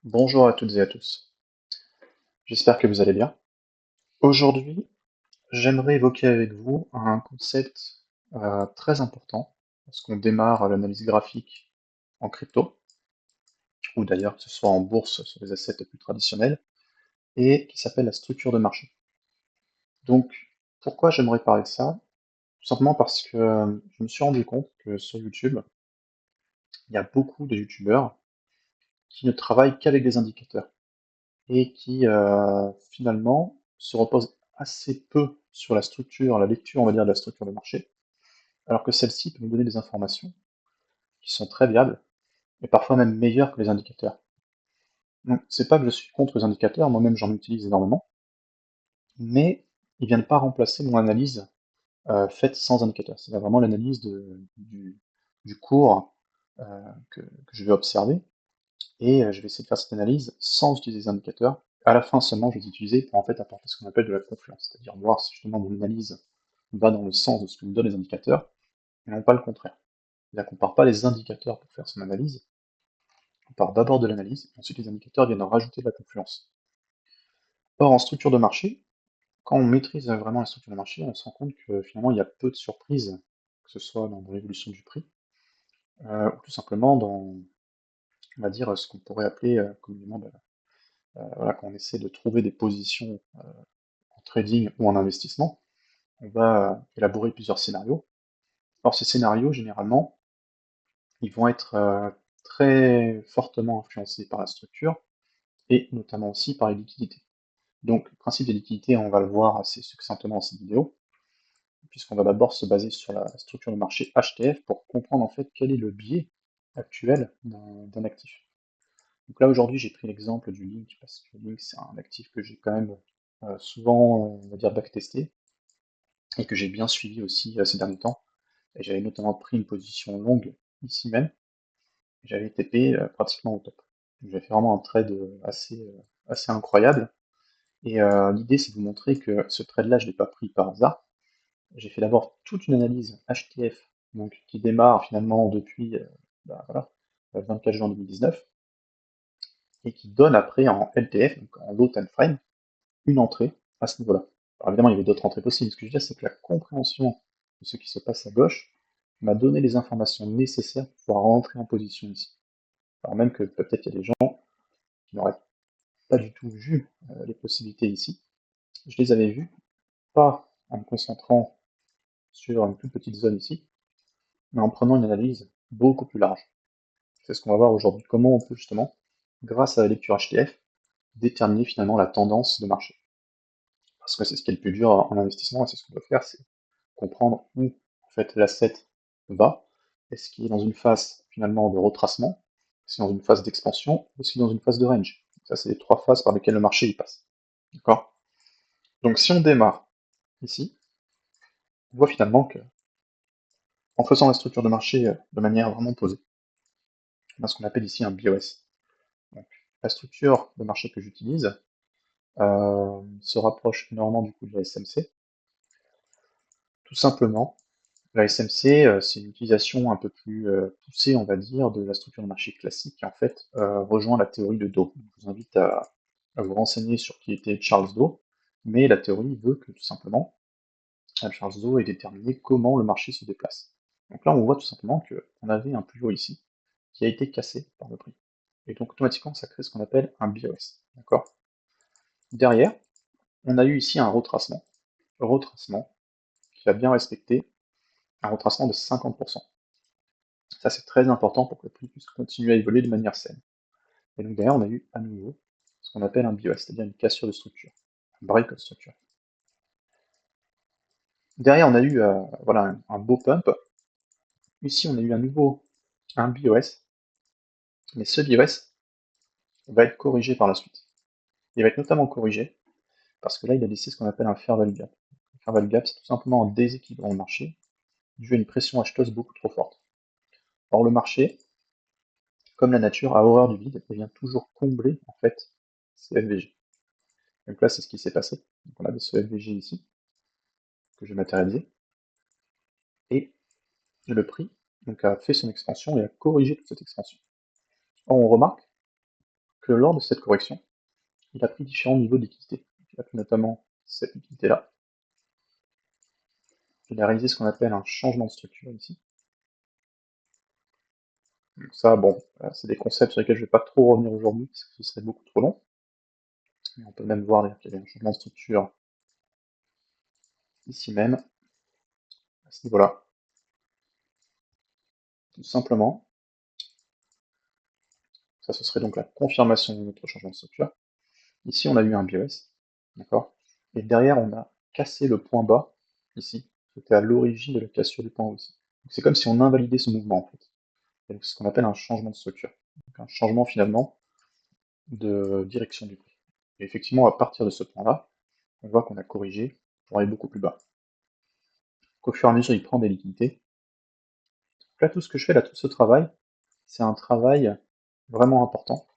Bonjour à toutes et à tous, j'espère que vous allez bien. Aujourd'hui, j'aimerais évoquer avec vous un concept très important lorsqu'on démarre l'analyse graphique en crypto, ou d'ailleurs que ce soit en bourse sur les assets plus traditionnels, et qui s'appelle la structure de marché. Donc, pourquoi j'aimerais parler de ça? Tout simplement parce que je me suis rendu compte que sur YouTube, il y a beaucoup de YouTubeurs qui ne travaillent qu'avec des indicateurs et qui finalement se reposent assez peu sur la structure, la lecture, on va dire, de la structure de marché, alors que celle-ci peut nous donner des informations qui sont très viables et parfois même meilleures que les indicateurs. Donc c'est pas que je suis contre les indicateurs, moi-même j'en utilise énormément, mais ils viennent pas remplacer mon analyse faite sans indicateur. C'est vraiment l'analyse du cours que je vais observer et je vais essayer de faire cette analyse sans utiliser les indicateurs. À la fin seulement, je vais les utiliser pour en fait apporter ce qu'on appelle de la confiance, c'est-à-dire voir si justement mon analyse va dans le sens de ce que me donnent les indicateurs, et non pas le contraire. C'est-à-dire qu'on ne part pas les indicateurs pour faire son analyse, on part d'abord de l'analyse, et ensuite les indicateurs viennent en rajouter de la confiance. Or, en structure de marché, quand on maîtrise vraiment la structure de marché, on se rend compte que finalement il y a peu de surprises, que ce soit dans l'évolution du prix, ou tout simplement dans, on va dire, ce qu'on pourrait appeler communément voilà, quand on essaie de trouver des positions en trading ou en investissement, on va élaborer plusieurs scénarios. Or, ces scénarios, généralement, ils vont être très fortement influencés par la structure et notamment aussi par les liquidités. Donc, le principe des liquidités, on va le voir assez succinctement dans cette vidéo, puisqu'on va d'abord se baser sur la structure de marché HTF pour comprendre en fait quel est le biais actuel d'un actif. Donc là, aujourd'hui, j'ai pris l'exemple du Link, parce que le Link, c'est un actif que j'ai quand même souvent, on va dire, backtesté, et que j'ai bien suivi aussi ces derniers temps. Et j'avais notamment pris une position longue ici même, et j'avais TP pratiquement au top. Donc j'ai fait vraiment un trade assez incroyable. Et l'idée, c'est de vous montrer que ce trade-là, je ne l'ai pas pris par hasard. J'ai fait d'abord toute une analyse HTF, donc qui démarre finalement depuis voilà, 24 juin 2019, et qui donne après en LTF, donc en low time frame, une entrée à ce niveau-là. Alors évidemment, il y avait d'autres entrées possibles. Ce que je veux dire, c'est que la compréhension de ce qui se passe à gauche m'a donné les informations nécessaires pour pouvoir rentrer en position ici. Alors même que peut-être il y a des gens qui n'auraient pas du tout vu les possibilités ici. Je les avais vues, pas en me concentrant sur une toute petite zone ici, mais en prenant une analyse beaucoup plus large. C'est ce qu'on va voir aujourd'hui, comment on peut justement, grâce à la lecture HTF, déterminer finalement la tendance de marché. Parce que c'est ce qui est le plus dur en investissement, et c'est ce qu'on doit faire, c'est comprendre où en fait l'asset va, est-ce qu'il est dans une phase finalement de retracement, est-ce qu'il est dans une phase d'expansion, ou est-ce qu'il est dans une phase de range. Ça, c'est les trois phases par lesquelles le marché y passe. D'accord? Donc si on démarre ici, on voit finalement que en faisant la structure de marché de manière vraiment posée, on a ce qu'on appelle ici un BOS. Donc, la structure de marché que j'utilise se rapproche énormément du coup de la SMC. Tout simplement, la SMC, c'est une utilisation un peu plus poussée, on va dire, de la structure de marché classique qui en fait rejoint la théorie de Dow. Je vous invite à vous renseigner sur qui était Charles Dow, mais la théorie veut que tout simplement Charles Dow ait déterminé comment le marché se déplace. Donc là, on voit tout simplement qu'on avait un plus haut ici qui a été cassé par le prix. Et donc automatiquement, ça crée ce qu'on appelle un BOS. D'accord? Derrière, on a eu ici un retracement qui a bien respecté un retracement de 50%. Ça, c'est très important pour que le prix puisse continuer à évoluer de manière saine. Et donc derrière, on a eu à nouveau ce qu'on appelle un BOS, c'est-à-dire une cassure de structure, un break of structure. Derrière, on a eu voilà, un beau pump. Ici, on a eu à nouveau un BOS, mais ce BOS va être corrigé par la suite. Il va être notamment corrigé parce que là, il a laissé ce qu'on appelle un fair value gap. Un fair value gap, c'est tout simplement un déséquilibre dans le marché dû à une pression acheteuse beaucoup trop forte. Or, le marché, comme la nature, a horreur du vide et vient toujours combler en fait ces FVG. Donc là, c'est ce qui s'est passé. Donc on avait ce FVG ici, que je vais matérialiser, et le prix donc, a fait son expansion et a corrigé toute cette expansion. Or, on remarque que lors de cette correction, il a pris différents niveaux de liquidité. Il a pris notamment cette liquidité-là. Il a réalisé ce qu'on appelle un changement de structure ici. Donc ça, bon, c'est des concepts sur lesquels je ne vais pas trop revenir aujourd'hui, parce que ce serait beaucoup trop long. Mais on peut même voir qu'il y avait un changement de structure ici même, à ce niveau-là. Tout simplement, ça ce serait donc la confirmation de notre changement de structure. Ici, on a eu un BOS, d'accord? Et derrière, on a cassé le point bas, ici, qui était à l'origine de la cassure du point haut ici. C'est comme si on invalidait ce mouvement, en fait. C'est ce qu'on appelle un changement de structure. Donc un changement, finalement, de direction du prix. Et effectivement, à partir de ce point-là, on voit qu'on a corrigé pour aller beaucoup plus bas. Donc, au fur et à mesure, il prend des liquidités. Donc là, tout ce que je fais, là, tout ce travail, c'est un travail vraiment important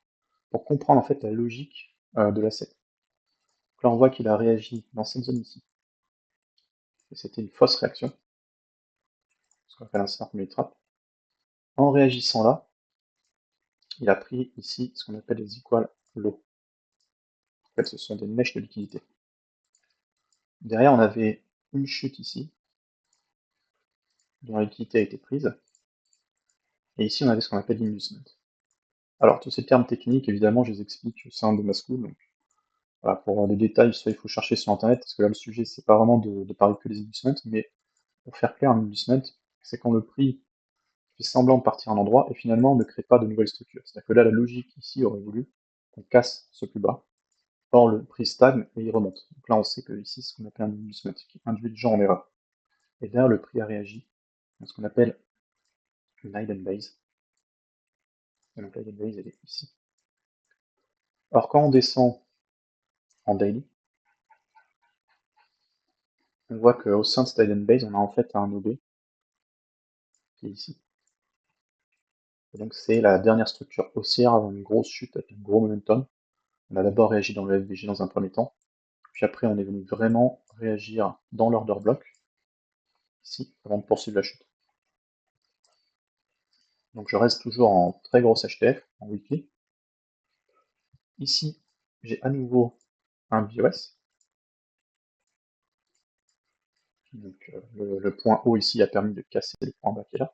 pour comprendre, en fait, la logique de l'asset. Donc là, on voit qu'il a réagi dans cette zone ici. Et c'était une fausse réaction, ce qu'on appelle un smart money trap. En réagissant là, il a pris ici ce qu'on appelle les equal low. En fait, ce sont des mèches de liquidité. Derrière, on avait une chute ici, dont la liquidité a été prise. Et ici, on avait ce qu'on appelle l'inducement. Alors, tous ces termes techniques, évidemment, je les explique au sein de ma school. Donc, voilà, pour avoir des détails, soit il faut chercher sur Internet, parce que là, le sujet, c'est pas vraiment de parler que des inducements, mais pour faire clair, un inducement, c'est quand le prix fait semblant de partir à un endroit, et finalement, ne crée pas de nouvelles structures. C'est-à-dire que là, la logique ici aurait voulu qu'on casse ce plus bas. Or, le prix stagne et il remonte. Donc là, on sait que ici, c'est ce qu'on appelle un inducement, qui induit le gens en erreur. Et derrière, le prix a réagi à ce qu'on appelle une hidden base. Et donc, la hidden base, elle est ici. Alors, quand on descend en daily, on voit qu'au sein de cette hidden base, on a en fait un OB qui est ici. Et donc, c'est la dernière structure haussière avant une grosse chute avec un gros momentum. On a d'abord réagi dans le FVG dans un premier temps, puis après, on est venu vraiment réagir dans l'order block, ici, avant de poursuivre la chute. Donc je reste toujours en très grosse HTF, en weekly. Ici, j'ai à nouveau un BOS. Donc le point haut ici a permis de casser le point bas qui est là.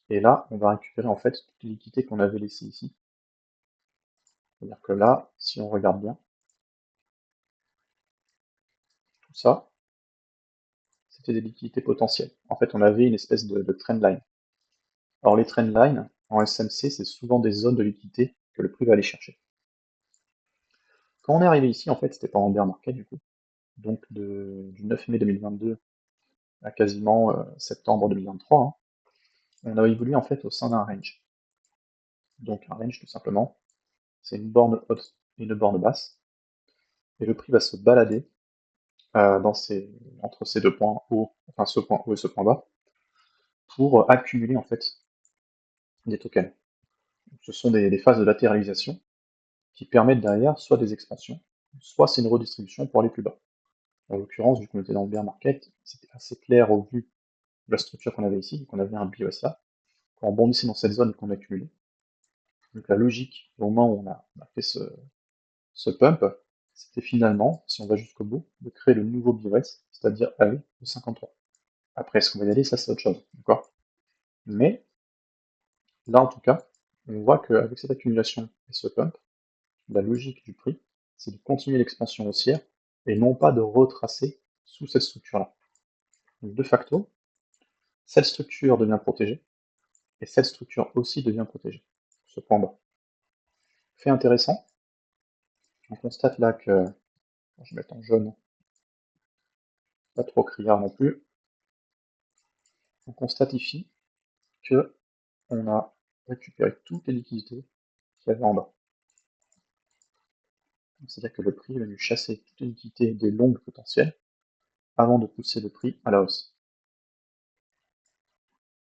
Et là, on va récupérer en fait toutes les liquidités qu'on avait laissées ici. C'est-à-dire que là, si on regarde bien, tout ça, c'était des liquidités potentielles. En fait, on avait une espèce de trendline. Alors les trendlines, en SMC, c'est souvent des zones de liquidité que le prix va aller chercher. Quand on est arrivé ici, en fait, c'était pas en bear market du coup. Donc du 9 mai 2022 à quasiment septembre 2023, hein, on a évolué en fait au sein d'un range. Donc un range, tout simplement, c'est une borne haute et une borne basse. Et le prix va se balader entre ces deux points hauts, enfin ce point haut et ce point bas, pour accumuler en fait des tokens. Donc, ce sont des phases de latéralisation qui permettent derrière soit des expansions, soit c'est une redistribution pour aller plus bas. En l'occurrence, vu qu'on était dans le bear market, c'était assez clair au vu de la structure qu'on avait ici, qu'on avait un BOS là, quand on bondissait dans cette zone et qu'on accumulait. Donc la logique, au moment où on a fait ce pump, c'était finalement, si on va jusqu'au bout, de créer le nouveau BOS, c'est-à-dire aller au 53. Après, est-ce qu'on va y aller, ça c'est autre chose, d'accord? Mais, là en tout cas, on voit qu'avec cette accumulation et ce pump, la logique du prix, c'est de continuer l'expansion haussière, et non pas de retracer sous cette structure-là. Donc de facto, cette structure devient protégée, et cette structure aussi devient protégée, ce point bas. Fait intéressant, on constate là que, je vais mettre en jaune, pas trop criard non plus, on constate ici que on a récupéré toutes les liquidités qu'il y avait en bas. C'est-à-dire que le prix est venu chasser toutes les liquidités des longues potentielles avant de pousser le prix à la hausse.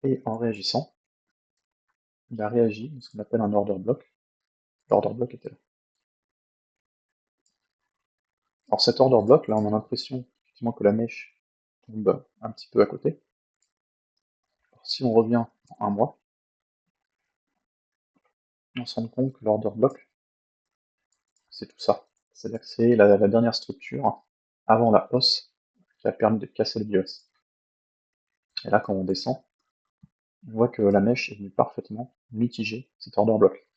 Et en réagissant, il a réagi à ce qu'on appelle un order block. L'order block était là. Alors cet order block, là, on a l'impression effectivement que la mèche tombe un petit peu à côté. Alors, si on revient en un mois, on se rend compte que l'order block c'est tout ça. C'est-à-dire que c'est la dernière structure avant la hausse qui a permis de casser le BIOS. Et là, quand on descend, on voit que la mèche est venue parfaitement mitiger cet order block.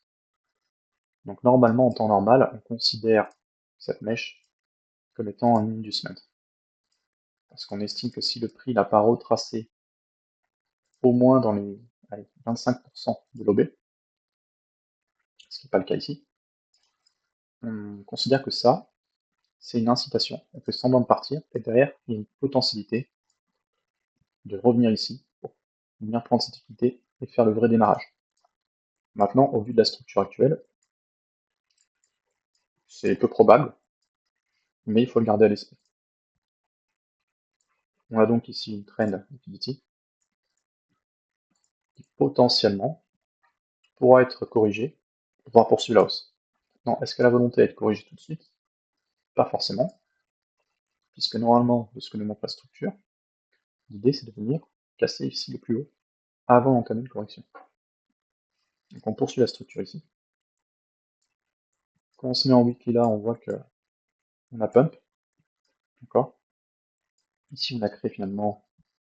Donc normalement, en temps normal, on considère cette mèche comme étant une inducement. Parce qu'on estime que si le prix n'a pas retracé au moins dans les 25% de l'OB, ce qui n'est pas le cas ici, on considère que ça, c'est une incitation. On fait semblant de partir, et derrière, il y a une potentialité de revenir ici pour venir prendre cette liquidité et faire le vrai démarrage. Maintenant, au vu de la structure actuelle, c'est peu probable, mais il faut le garder à l'esprit. On a donc ici une trend liquidity qui potentiellement pourra être corrigée pour pouvoir poursuivre la hausse. Non, est-ce qu'elle a la volonté d'être corrigée tout de suite? Pas forcément, puisque normalement, de ce que nous montre la structure, l'idée c'est de venir casser ici le plus haut avant d'entamer une correction. Donc on poursuit la structure ici. Quand on se met en weekly là, on voit que on a pump, d'accord. Ici on a créé finalement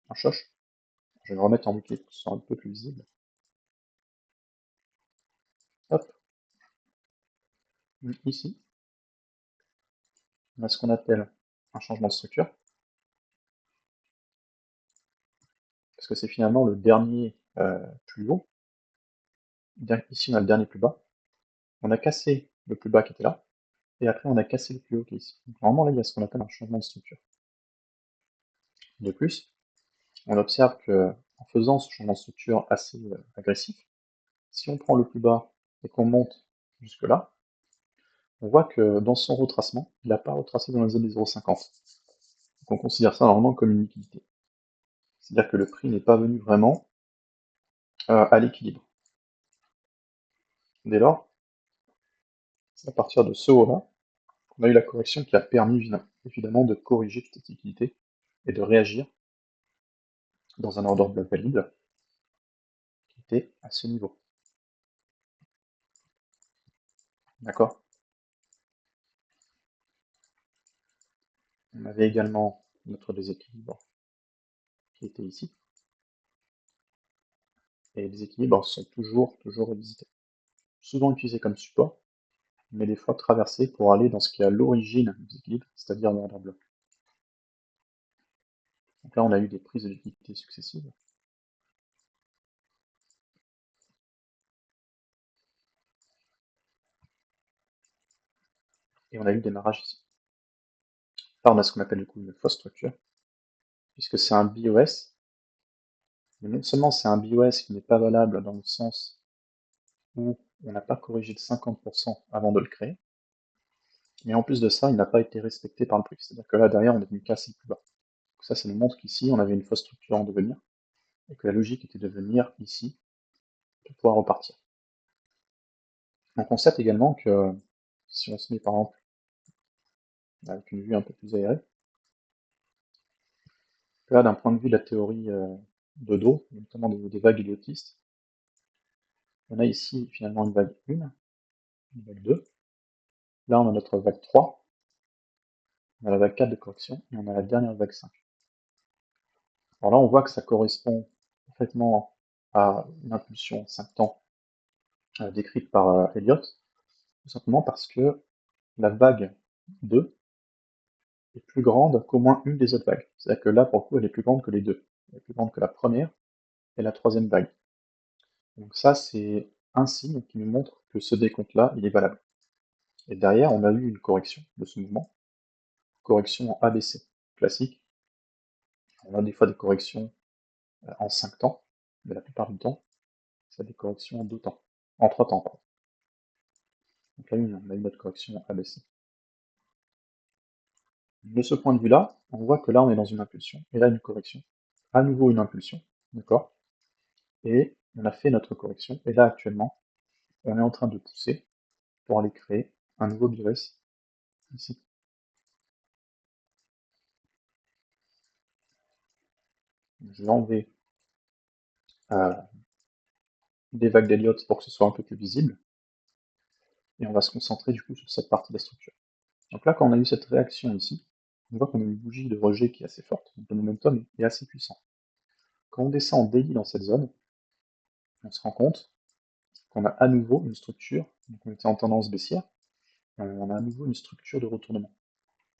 un choche. Je vais me remettre en weekly pour que ce soit un peu plus visible. Hop. Ici, on a ce qu'on appelle un changement de structure, parce que c'est finalement le dernier plus haut. Ici on a le dernier plus bas. On a cassé le plus bas qui était là, et après on a cassé le plus haut qui est ici. Donc normalement là il y a ce qu'on appelle un changement de structure. De plus, on observe que en faisant ce changement de structure assez agressif, si on prend le plus bas et qu'on monte jusque là, on voit que dans son retracement, il n'a pas retracé dans la zone des 0,50. Donc on considère ça normalement comme une liquidité. C'est-à-dire que le prix n'est pas venu vraiment à l'équilibre. Dès lors, c'est à partir de ce haut-là qu'on a eu la correction qui a permis évidemment de corriger toute cette liquidité et de réagir dans un order block valide qui était à ce niveau. D'accord? On avait également notre déséquilibre qui était ici. Et les déséquilibres sont toujours revisités. Souvent utilisés comme support, mais des fois traversés pour aller dans ce qui est à l'origine du déséquilibre, c'est-à-dire l'order block. Donc là, on a eu des prises de liquidité successives. Et on a eu le démarrage ici. Là, on a ce qu'on appelle du coup une fausse structure, puisque c'est un BOS. Mais non seulement c'est un BOS qui n'est pas valable dans le sens où on n'a pas corrigé de 50% avant de le créer, mais en plus de ça, il n'a pas été respecté par le prix. C'est-à-dire que là, derrière, on est venu casser plus bas. Donc ça nous montre qu'ici, on avait une fausse structure en devenir, et que la logique était de venir ici pour pouvoir repartir. On constate également que si on se met par exemple avec une vue un peu plus aérée, que là, d'un point de vue de la théorie de dos, notamment des vagues idiotistes, on a ici finalement une vague 1, une vague 2, là on a notre vague 3, on a la vague 4 de correction, et on a la dernière vague 5. Alors là, on voit que ça correspond parfaitement à une impulsion 5 temps décrite par Elliott, tout simplement parce que la vague 2 est plus grande qu'au moins une des autres vagues. C'est-à-dire que là, pour le coup, elle est plus grande que les deux. Elle est plus grande que la première et la troisième vague. Donc ça, c'est un signe qui nous montre que ce décompte-là, il est valable. Et derrière, on a eu une correction de ce mouvement, correction en ABC, classique. On a des fois des corrections en 5 temps, mais la plupart du temps, c'est des corrections en 2 temps, en 3 temps, pardon. Donc là, on a eu notre correction ABC. De ce point de vue-là, on voit que là, on est dans une impulsion, et là, une correction. À nouveau, une impulsion, d'accord? Et on a fait notre correction, et là, actuellement, on est en train de pousser pour aller créer un nouveau BOS ici. Je vais enlever des vagues d'Elliott pour que ce soit un peu plus visible. et on va se concentrer du coup sur cette partie de la structure. Donc là, quand on a eu cette réaction ici, on voit qu'on a une bougie de rejet qui est assez forte, donc le momentum est assez puissant. Quand on descend en daily dans cette zone, on se rend compte qu'on a à nouveau une structure, donc on était en tendance baissière, on a à nouveau une structure de retournement.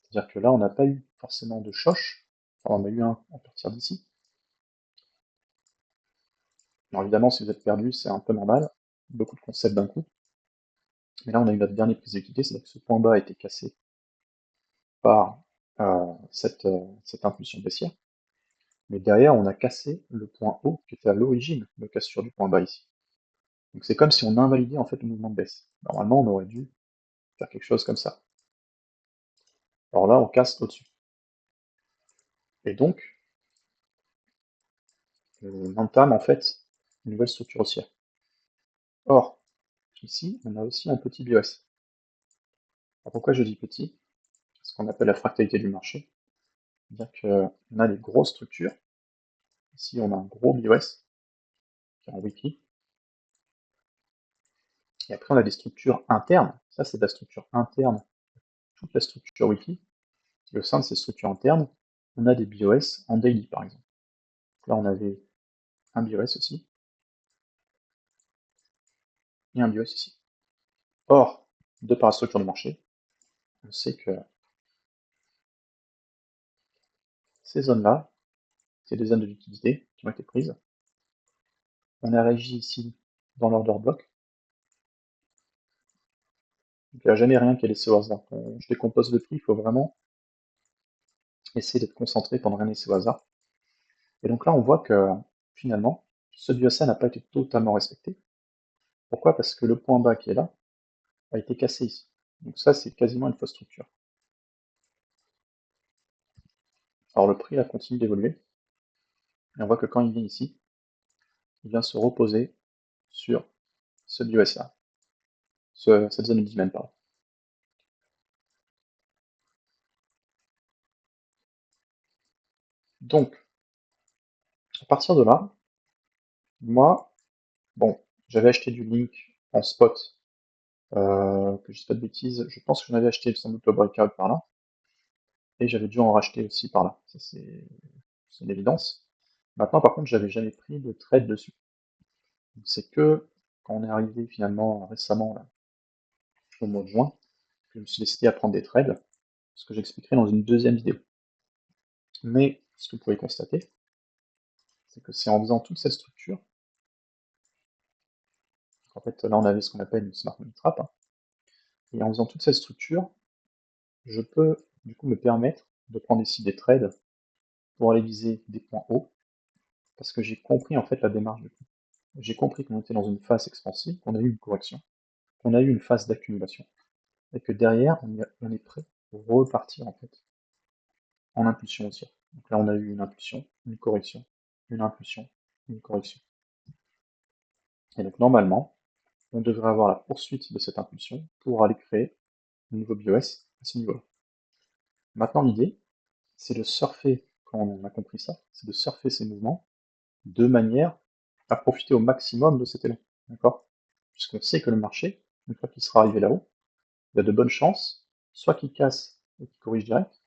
C'est-à-dire que là, on n'a pas eu forcément de choche, enfin, on a eu un à partir d'ici. Alors évidemment, si vous êtes perdu, c'est un peu normal, beaucoup de concepts d'un coup. Mais là, on a eu notre dernière prise d'équité, c'est-à-dire que ce point bas a été cassé par cette impulsion baissière. Mais derrière, on a cassé le point haut qui était à l'origine de cassure du point bas ici. Donc c'est comme si on invalidait en fait le mouvement de baisse. Normalement, on aurait dû faire quelque chose comme ça. Alors là, on casse au-dessus. Et donc, on entame en fait une nouvelle structure haussière. Or, ici, on a aussi un petit BOS. Alors pourquoi je dis petit? Ce qu'on appelle la fractalité du marché. C'est-à-dire qu'on a des grosses structures. Ici, on a un gros BOS qui est en weekly. Et après, on a des structures internes. Ça, c'est de la structure interne. Toute la structure weekly. Et au sein de ces structures internes, on a des BOS en daily, par exemple. Donc là, on avait un BOS aussi. Et un BOS ici. Or, de par la structure de marché, on sait que ces zones-là, c'est des zones de liquidité qui ont été prises. On a réagi ici dans l'order block. Donc il n'y a jamais rien qui est laissé au hasard. Quand je décompose le prix, il faut vraiment essayer d'être concentré pour ne rien laisser au hasard. Et donc là, on voit que finalement, ce BOSA n'a pas été totalement respecté. Pourquoi? Parce que le point bas qui est là a été cassé ici. Donc ça, c'est quasiment une fausse structure. Alors le prix a continué d'évoluer. Et on voit que quand il vient ici, il vient se reposer sur ce BOS-là, cette zone de demand, pardon. Donc, à partir de là, moi, bon, j'avais acheté du Link en spot, que je dis pas de bêtises, je pense que j'en avais acheté sans doute le breakout par là, et j'avais dû en racheter aussi par là, ça c'est une évidence. Maintenant, par contre, j'avais jamais pris de trade dessus. C'est que quand on est arrivé finalement récemment, là, au mois de juin, que je me suis décidé à prendre des trades, ce que j'expliquerai dans une deuxième vidéo. Mais ce que vous pouvez constater, c'est que c'est en faisant toute cette structure, en fait là on avait ce qu'on appelle une smart money trap, hein, et en faisant toute cette structure, je peux du coup me permettre de prendre ici des trades pour aller viser des points hauts, parce que j'ai compris en fait la démarche du coup. J'ai compris qu'on était dans une phase expansive, qu'on a eu une correction, qu'on a eu une phase d'accumulation, et que derrière on est prêt pour repartir en fait en impulsion haussière. Donc là on a eu une impulsion, une correction, une impulsion, une correction. Et donc normalement, on devrait avoir la poursuite de cette impulsion pour aller créer un nouveau BOS à ce niveau-là. Maintenant, l'idée, c'est de surfer, quand on a compris ça, c'est de surfer ces mouvements de manière à profiter au maximum de cet élan. D'accord? Puisqu'on sait que le marché, une fois qu'il sera arrivé là-haut, il y a de bonnes chances, soit qu'il casse et qu'il corrige direct,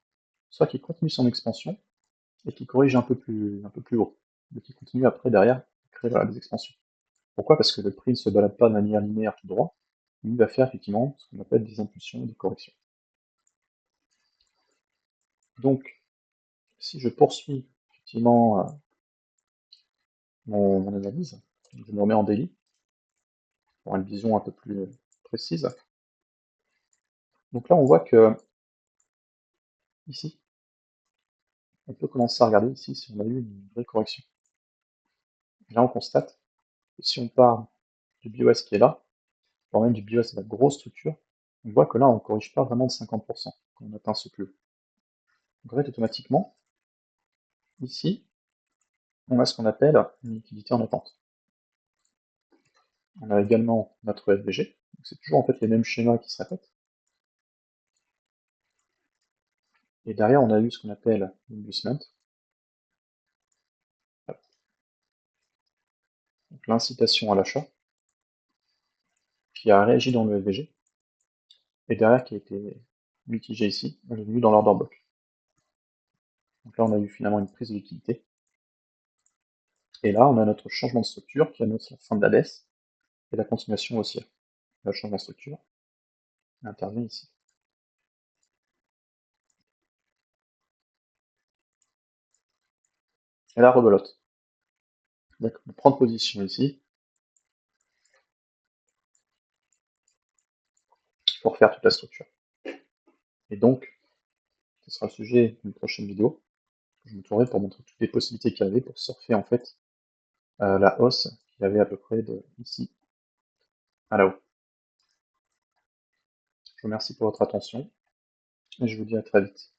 soit qu'il continue son expansion et qu'il corrige un peu plus haut, mais qu'il continue après derrière à créer voilà, des expansions. Pourquoi? Parce que le prix ne se balade pas de manière linéaire tout droit, il va faire effectivement ce qu'on appelle des impulsions et des corrections. Donc, si je poursuis effectivement mon analyse, je me remets en daily pour une vision un peu plus précise. Donc là, on voit que ici, on peut commencer à regarder ici si on a eu une vraie correction. Et là, on constate que si on part du BOS qui est là, voire même du BOS de la grosse structure, on voit que là, on ne corrige pas vraiment de 50% quand on atteint ce plus haut. Donc en fait, automatiquement, ici, on a ce qu'on appelle une liquidité en attente. On a également notre FVG, c'est toujours en fait les mêmes schémas qui se répètent. Et derrière, on a eu ce qu'on appelle l'inducement, donc l'incitation à l'achat, qui a réagi dans le FVG. et derrière qui a été mitigé ici, on est venu dans l'order block. Donc là, on a eu finalement une prise de liquidité. Et là, on a notre changement de structure qui annonce la fin de la baisse et la continuation haussière. Le changement de structure intervient ici. Et là, rebelote. Donc, on prend position ici pour faire toute la structure. Et donc, ce sera le sujet d'une prochaine vidéo. Je me tournerai pour montrer toutes les possibilités qu'il y avait pour surfer en fait la hausse qu'il y avait à peu près de ici à là-haut. Je vous remercie pour votre attention et je vous dis à très vite.